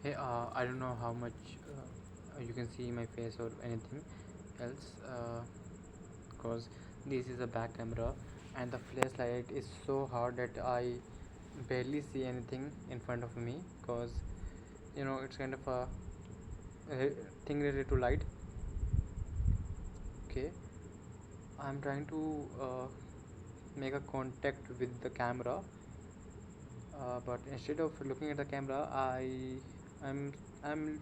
Hey, I don't know how much you can see my face or anything else, because this is a back camera and the flashlight is so hard that I barely see anything in front of me, because it's kind of a thing related to light. Okay, I'm trying to make a contact with the camera, but instead of looking at the camera, I'm I'm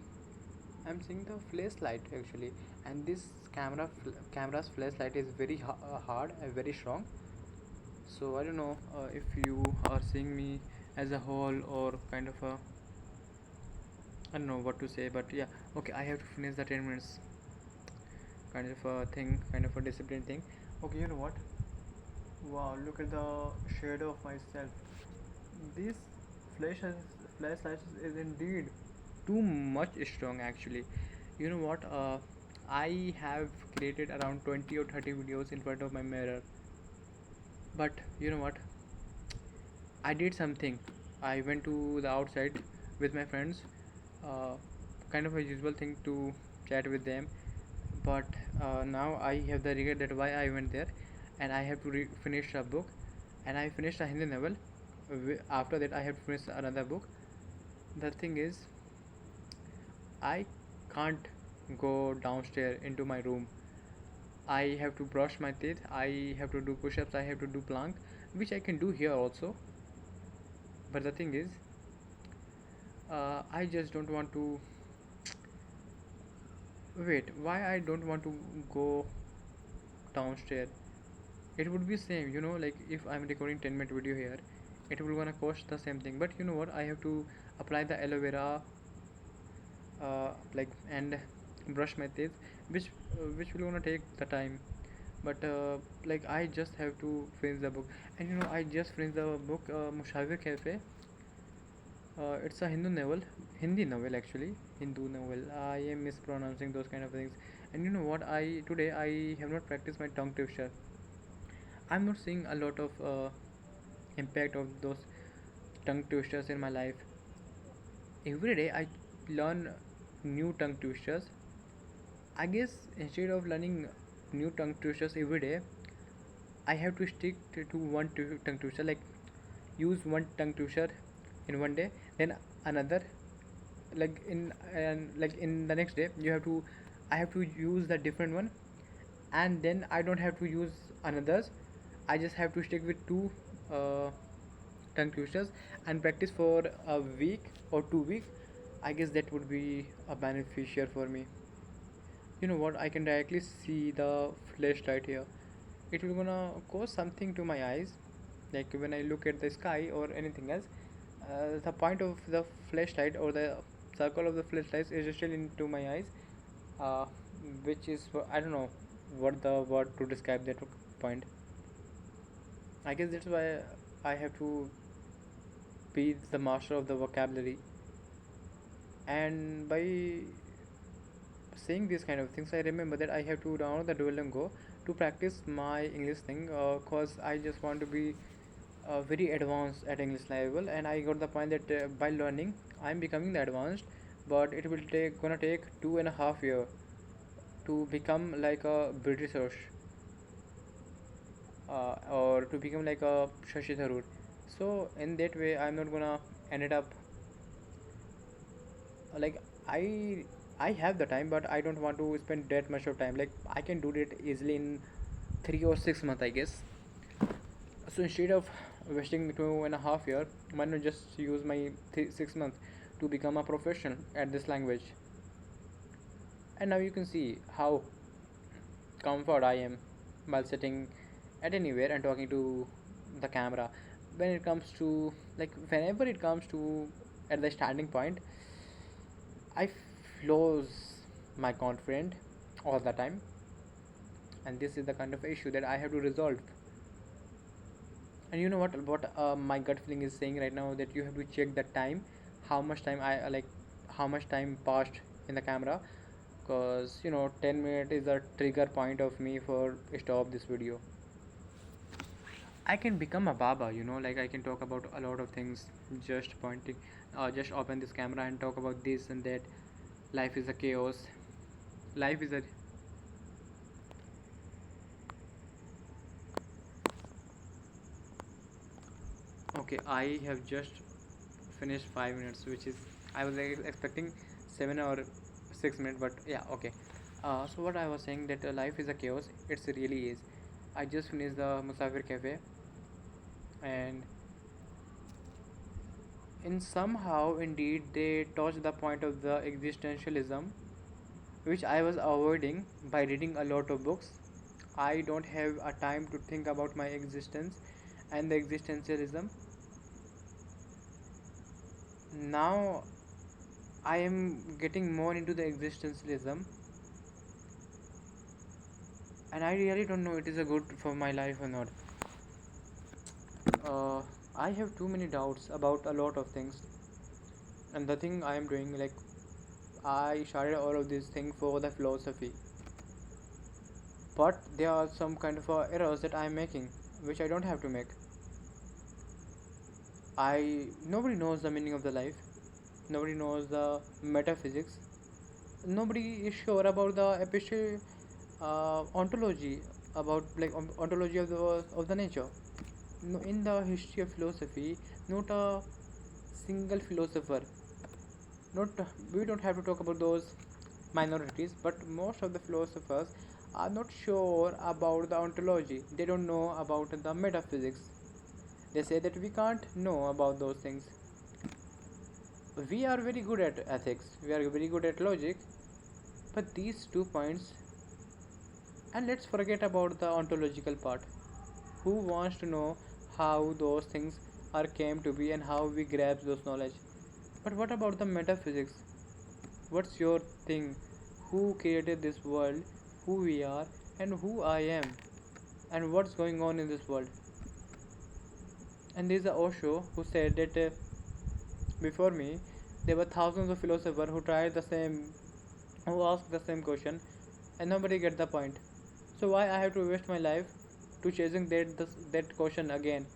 I'm seeing the flashlight actually, and this camera's flashlight is very hard and very strong. So I don't know if you are seeing me as a whole or kind of a, I don't know what to say, but yeah, okay, I have to finish the 10 minutes kind of a thing, kind of a discipline thing. Okay, you know what? Wow, look at the shadow of myself. This flash flashlight is indeed too much strong actually. You know what? I have created around 20 or 30 videos in front of my mirror, but you know what? I did something. I went to the outside with my friends, uh, kind of a usual thing to chat with them. But now I have the regret that why I went there, and I have to finish a book, and I finished a Hindi novel. After that, I have to finish another book. The thing is, I can't go downstairs into my room. I have to brush my teeth. I have to do push-ups. I have to do plank, which I can do here also. But the thing is, I just don't want to wait. Why I don't want to go downstairs? It would be same, like if I'm recording 10-minute video here, it will gonna cost the same thing. But you know what? I have to apply the aloe vera, like and brush my teeth, which will gonna take the time. But like I just have to finish the book, and I just finished the book, Mushafir Cafe. It's a Hindi novel actually, Hindu novel. I am mispronouncing those kind of things. And you know what? I today I have not practiced my tongue twister. I'm not seeing a lot of impact of those tongue twisters in my life. Every day I learn new tongue twisters. I guess instead of learning new tongue twisters every day, I have to stick to one tongue twister. Like use one tongue twister in one day, then another. Like in the next day, I have to use the different one, and then I don't have to use another's. I just have to stick with two uh, tongue twisters and practice for a week or 2 weeks. I guess that would be a beneficial for me. You know what? I can directly see the flashlight here. It will gonna cause something to my eyes, like when I look at the sky or anything else. The point of the flashlight or the circle of the flashlight is still into my eyes, uh, which is I don't know what the word to describe that point. I guess that's why I have to be the master of the vocabulary. And by saying these kind of things, I remember that I have to download the Duolingo to practice my English thing, cause I just want to be very advanced at English level, and I got the point that by learning I'm becoming the advanced, but it will take 2.5 years to become like a British, or to become like a Shashi Tharoor. So in that way, I'm not gonna ended up like I have the time, but I don't want to spend that much of time. Like I can do it easily in 3 or 6 months, I guess. So instead of wasting 2.5 years, why not just use my 6 months to become a professional at this language? And now you can see how comfort I am while sitting at anywhere and talking to the camera. When it comes to like whenever it comes to at the starting point, I lose my confidence all the time, and this is the kind of issue that I have to resolve. And you know what my gut feeling is saying right now, that you have to check the time, how much time I how much time passed in the camera, because 10 minutes is a trigger point of me for stop this video. I can become a Baba, like I can talk about a lot of things, just pointing, just open this camera and talk about this and that. Life is a chaos. Life is a. Okay, I have just finished 5 minutes, which is I was expecting 7 or 6 minutes, but yeah, okay. So what I was saying that life is a chaos. It really is. I just finished the Musafir Cafe, and in somehow indeed they touch the point of the existentialism, which I was avoiding by reading a lot of books. I don't have a time to think about my existence and the existentialism. Now I am getting more into the existentialism, and I really don't know it is a good for my life or not. Uh, I have too many doubts about a lot of things, and the thing I am doing, like I started all of this thing for the philosophy, but there are some kind of errors that I am making, which I don't have to make. I Nobody knows the meaning of the life. Nobody knows the metaphysics. Nobody is sure about the ontology, about like ontology of the nature. No, in the history of philosophy, not a single philosopher. Not We don't have to talk about those minorities, but most of the philosophers are not sure about the ontology. They don't know about the metaphysics. They say that we can't know about those things. We are very good at ethics, we are very good at logic, but these 2 points, and let's forget about the ontological part. Who wants to know how those things are came to be and how we grasp those knowledge? But what about the metaphysics? What's your thing? Who created this world? Who we are and who I am? And what's going on in this world? And there's a Osho who said that before me there were thousands of philosophers who tried the same, who asked the same question, and nobody get the point. So why I have to waste my life to chasing that question again?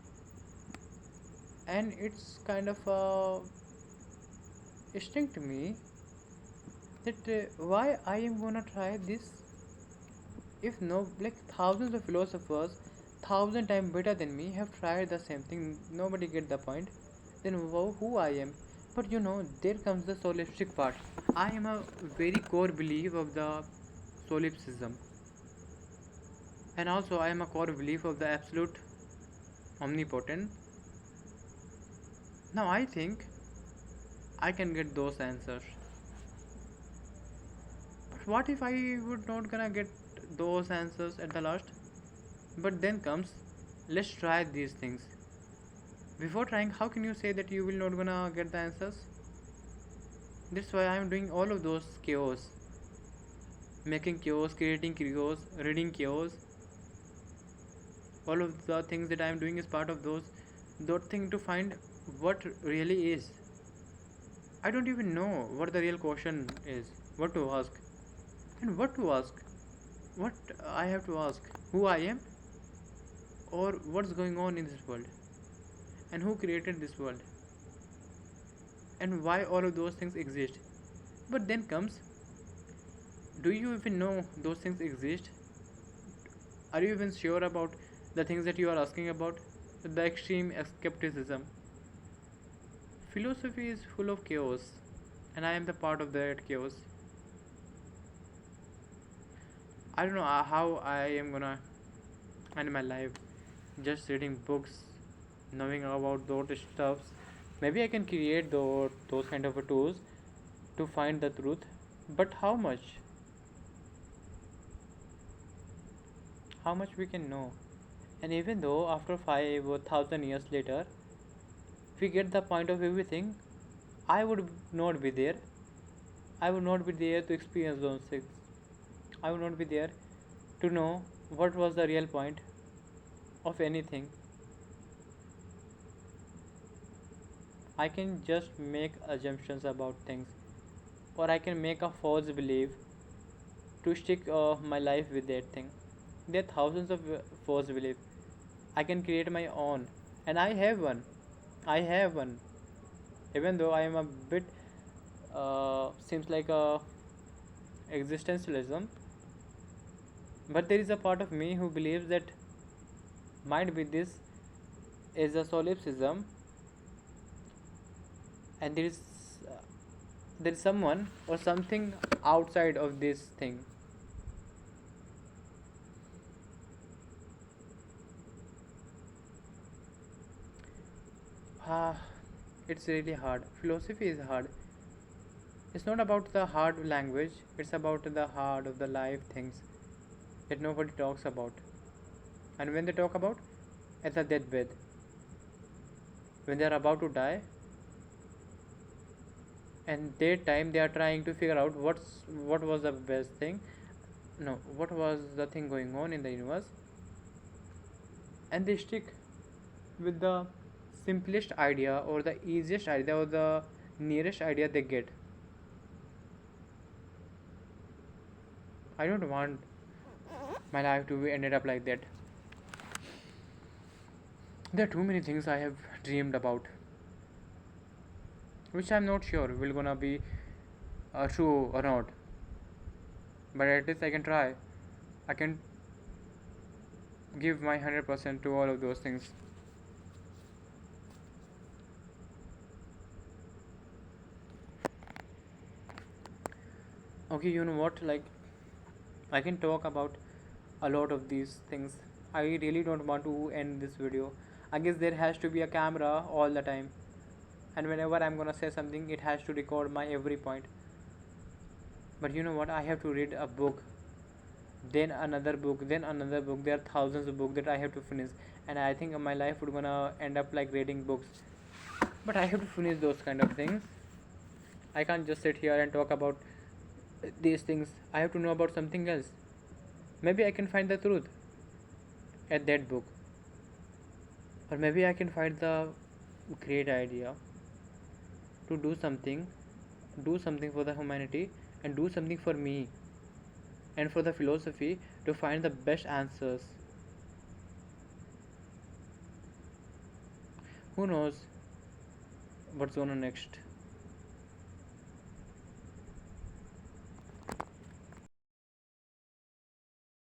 And it's kind of sting to me that why I am gonna try this if no, like thousands of philosophers, thousand times better than me, have tried the same thing. Nobody get the point. Then who I am? But there comes the solipsistic part. I am a very core belief of the solipsism, and also I am a core belief of the absolute omnipotent. Now I think I can get those answers. But what if I would not gonna get those answers at the last? But then comes, let's try these things. Before trying, how can you say that you will not gonna get the answers? That's why I am doing all of those chaos, making chaos, creating chaos, reading chaos. All of the things that I am doing is part of those things to find what really is. I don't even know what the real question is, what to ask, and what to ask, what I have to ask, who I am, or what's going on in this world, and who created this world, and why all of those things exist. But then comes, do you even know those things exist? Are you even sure about the things that you are asking about? The extreme skepticism. Philosophy is full of chaos, and I am the part of that chaos. I don't know how I am gonna end my life just reading books, knowing about those stuffs. Maybe I can create those kind of tools to find the truth, but how much? How much we can know? And even though after 5 or 1,000 years later we get the point of everything, I would not be there. I would not be there to experience those things. I would not be there to know what was the real point of anything. I can just make assumptions about things, or I can make a false belief to stick my life with that thing. There are thousands of false beliefs. I can create my own, and I have one. I have one. Even though I am a bit seems like a existentialism, but there is a part of me who believes that might be this is a solipsism, and uh, there is someone or something outside of this thing. Ah, it's really hard. Philosophy is hard. It's not about the hard language, it's about the hard of the life things that nobody talks about. And when they talk about, at the deathbed, when they are about to die, and that time they are trying to figure out what was the best thing, no, what was the thing going on in the universe, and they stick with the simplest idea or the easiest idea or the nearest idea they get. I don't want my life to be ended up like that. There are too many things I have dreamed about, which I'm not sure will gonna be true or not. But at least I can try. I can give my 100% to all of those things. Okay, you know what? Like, I can talk about a lot of these things. I really don't want to end this video. I guess there has to be a camera all the time, and whenever I'm gonna say something, it has to record my every point. But you know what? I have to read a book, then another book, then another book. There are thousands of books that I have to finish, and I think my life would gonna end up like reading books. But I have to finish those kind of things. I can't just sit here and talk about these things. I have to know about something else. Maybe I can find the truth at that book, or maybe I can find the great idea to do something for the humanity, and do something for me and for the philosophy to find the best answers. Who knows what's going on next?